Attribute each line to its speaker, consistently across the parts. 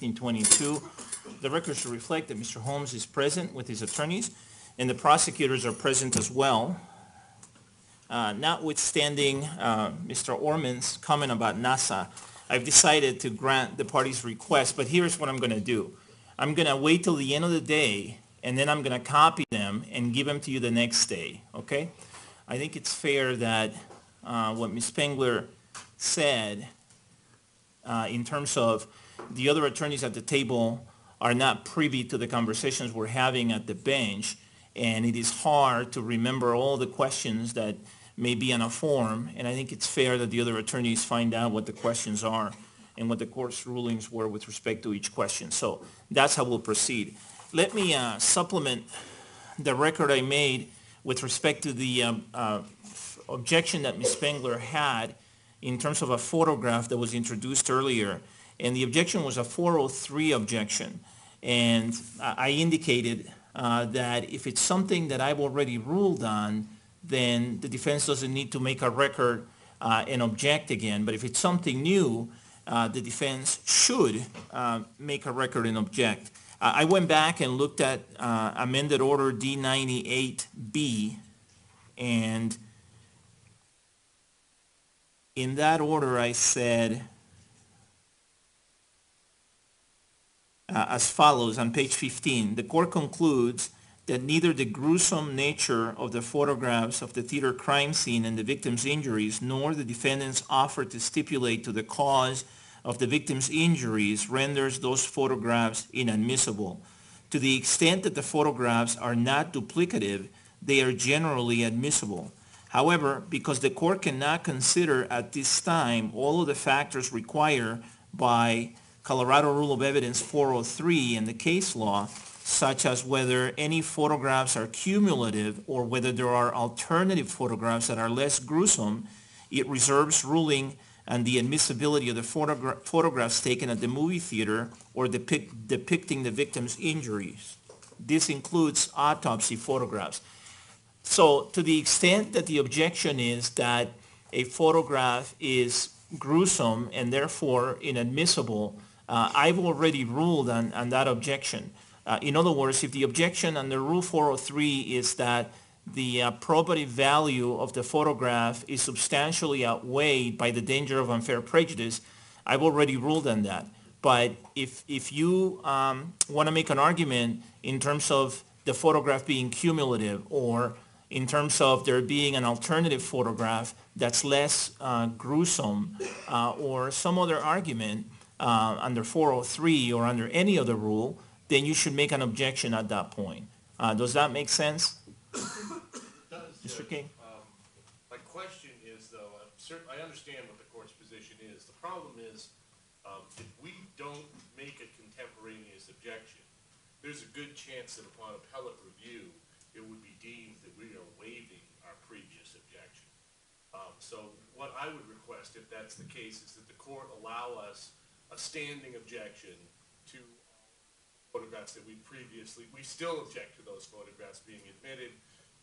Speaker 1: 1522. The record should reflect that Mr. Holmes is present with his attorneys, and the prosecutors are present as well. Notwithstanding Mr. Orman's comment about NASA, I've decided to grant the party's request, but here's what I'm going to do. I'm going to wait till the end of the day, and then I'm going to copy them and give them to you the next day, okay? I think it's fair that what Ms. Spengler said in terms of the other attorneys at the table are not privy to the conversations we're having at the bench, and it is hard to remember all the questions that may be on a form, and I think it's fair that the other attorneys find out what the questions are and what the court's rulings were with respect to each question. So that's how we'll proceed. Let me supplement the record I made with respect to the objection that Ms. Spengler had in terms of a photograph that was introduced earlier. And the objection was a 403 objection. And I indicated that if it's something that I've already ruled on, then the defense doesn't need to make a record and object again. But if it's something new, the defense should make a record and object. I went back and looked at amended order D98B, and in that order I said as follows on page 15, the court concludes that neither the gruesome nature of the photographs of the theater crime scene and the victim's injuries, nor the defendant's offer to stipulate to the cause of the victim's injuries renders those photographs inadmissible. To the extent that the photographs are not duplicative, they are generally admissible. However, because the court cannot consider at this time all of the factors required by Colorado Rule of Evidence 403 and the case law, such as whether any photographs are cumulative or whether there are alternative photographs that are less gruesome, it reserves ruling on the admissibility of the photographs taken at the movie theater or depicting the victim's injuries. This includes autopsy photographs. So to the extent that the objection is that a photograph is gruesome and therefore inadmissible, I've already ruled on that objection. In other words, if the objection under Rule 403 is that the probative value of the photograph is substantially outweighed by the danger of unfair prejudice, I've already ruled on that. But if you want to make an argument in terms of the photograph being cumulative or in terms of there being an alternative photograph that's less gruesome or some other argument under 403 or under any other rule, then you should make an objection at that point. Does that make sense? Mr. King?
Speaker 2: My question is, though, I understand what the court's position is. The problem is, if we don't make a contemporaneous objection, there's a good chance that upon appellate review, it would be deemed that we are waiving our previous objection. So what I would request, if that's the case, is that the court allow us a standing objection to photographs that we still object to those photographs being admitted.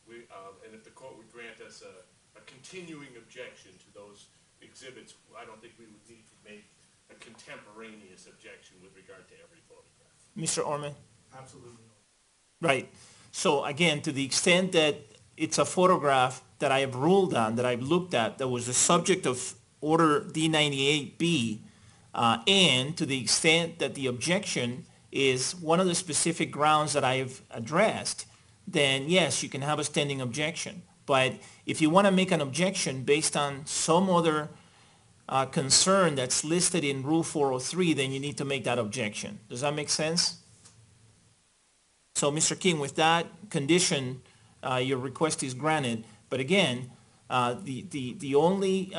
Speaker 2: And if the court would grant us a continuing objection to those exhibits, I don't think we would need to make a contemporaneous objection with regard to every photograph.
Speaker 1: Mr. Orman?
Speaker 2: Absolutely.
Speaker 1: Right. So again, to the extent that it's a photograph that I have ruled on, that I've looked at, that was the subject of Order D98B, and to the extent that the objection is one of the specific grounds that I've addressed, then yes, you can have a standing objection. But if you want to make an objection based on some other concern that's listed in Rule 403, then you need to make that objection. Does that make sense? So, Mr. King, with that condition, your request is granted. But again, the only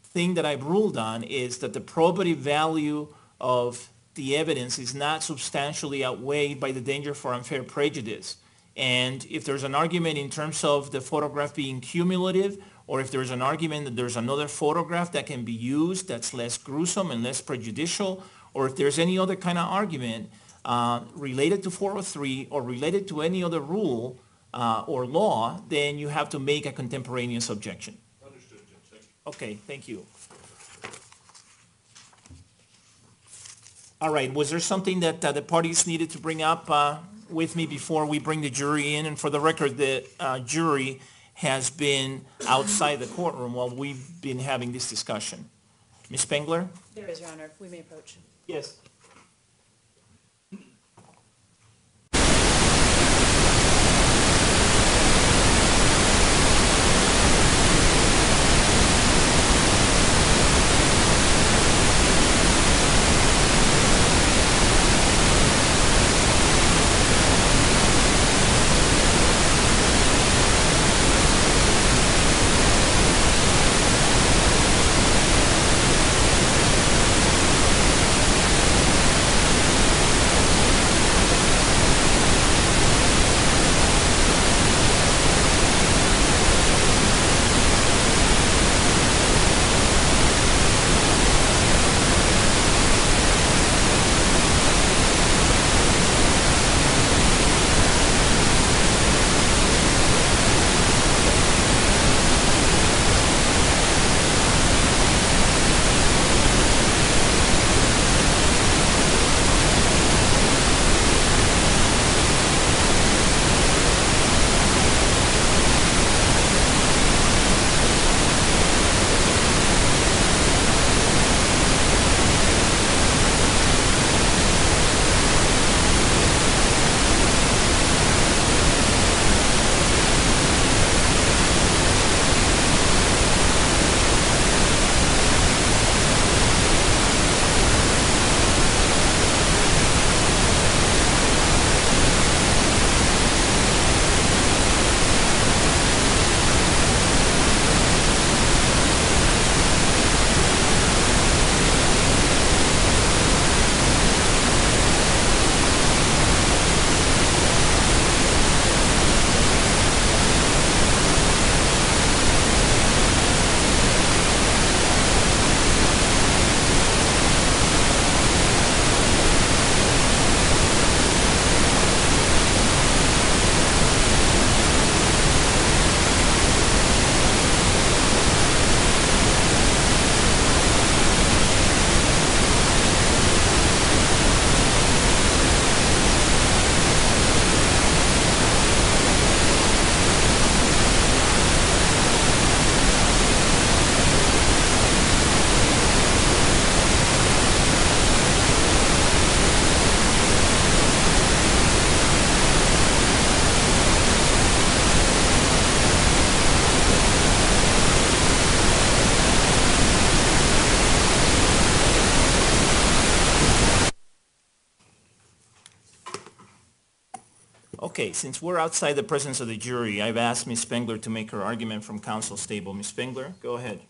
Speaker 1: thing that I've ruled on is that the probative value of the evidence is not substantially outweighed by the danger for unfair prejudice. And if there's an argument in terms of the photograph being cumulative, or if there's an argument that there's another photograph that can be used that's less gruesome and less prejudicial, or if there's any other kind of argument related to 403 or related to any other rule or law, then you have to make a contemporaneous objection.
Speaker 2: Understood, Judge. Thank you.
Speaker 1: Okay, thank you. All right, was there something that the parties needed to bring up with me before we bring the jury in? And for the record, the jury has been outside the courtroom while we've been having this discussion. Ms. Spengler?
Speaker 3: There is, Your Honor. We may approach.
Speaker 1: Yes. Okay, since we're outside the presence of the jury, I've asked Ms. Spengler to make her argument from counsel's table. Ms. Spengler, go ahead.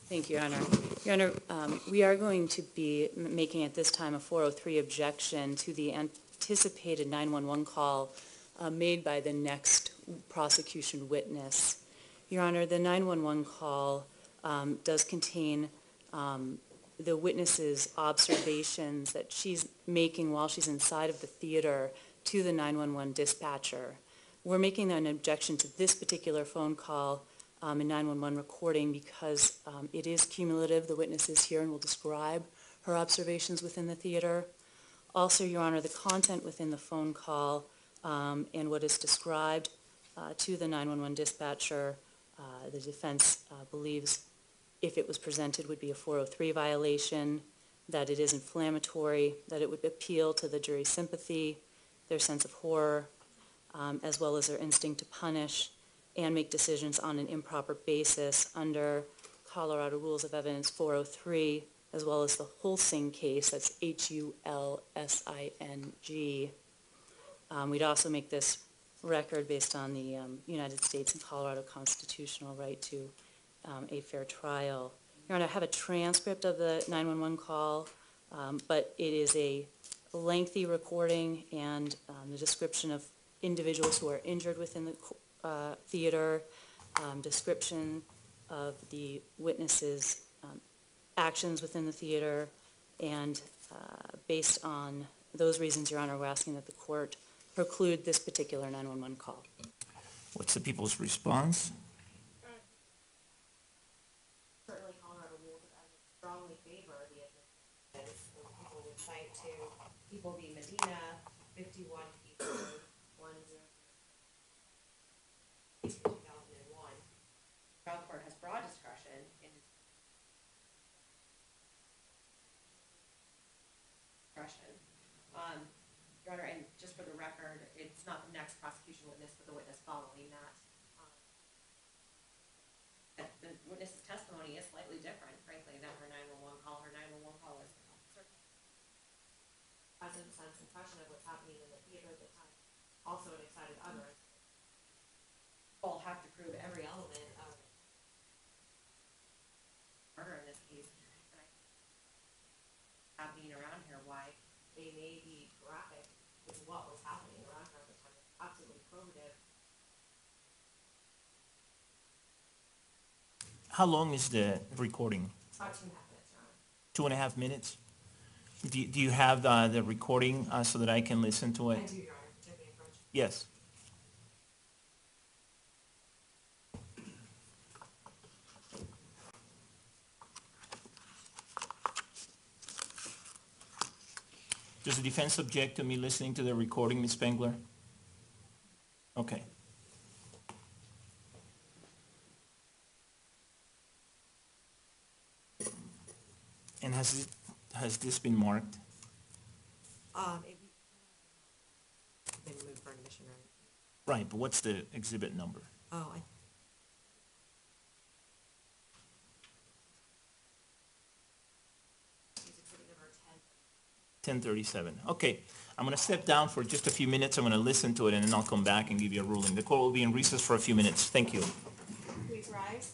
Speaker 3: Thank you, Your Honor. Your Honor, we are going to be making at this time a 403 objection to the anticipated 911 call made by the next prosecution witness. Your Honor, the 911 call does contain the witness's observations that she's making while she's inside of the theater to the 911 dispatcher. We're making an objection to this particular phone call and 911 recording because it is cumulative. The witness is here and will describe her observations within the theater. Also, Your Honor, the content within the phone call and what is described to the 911 dispatcher, the defense believes if it was presented would be a 403 violation, that it is inflammatory, that it would appeal to the jury's sympathy, their sense of horror, as well as their instinct to punish and make decisions on an improper basis under Colorado Rules of Evidence 403, as well as the Holsing case, that's Hulsing. We'd also make this record based on the United States and Colorado constitutional right to a fair trial. Your Honor, I have a transcript of the 911 call, but it is a lengthy recording and the description of individuals who are injured within the theater, description of the witness's actions within the theater, and based on those reasons, Your Honor, we're asking that the court preclude this particular 911 call.
Speaker 1: What's the people's response?
Speaker 4: Certainly Colorado rules of evidence strongly favor the evidence when people with cite to People v. Medina, 51 people, 2001. Trial court has broad discretion in discretion. Your Honor, and just for the record, it's not the next prosecution witness, but the witness following that. The witness's testimony is slightly different, frankly, than her 911 call. Her 911 call was present sense impression of what's happening in the theater at the time. Also an excited utterance. People have to prove every element of murder in this case. And I happening around here, why they may be graphic with what was happening around her at the time. It's absolutely probative.
Speaker 1: How long is the recording?
Speaker 4: About 2.5 minutes, Your Honor.
Speaker 1: 2.5 minutes? Do you have the recording so that I can listen to it?
Speaker 4: I do, Your Honor. Do you have any approach?
Speaker 1: Yes. Does the defense object to me listening to the recording, Ms. Spengler? Okay. And has this been marked?
Speaker 5: They moved for admission, right?
Speaker 1: Right, but what's the exhibit number?
Speaker 5: Oh,
Speaker 4: Use exhibit number 10.
Speaker 1: 1037. Okay, I'm going to step down for just a few minutes. I'm going to listen to it, and then I'll come back and give you a ruling. The court will be in recess for a few minutes. Thank you.
Speaker 4: Please rise.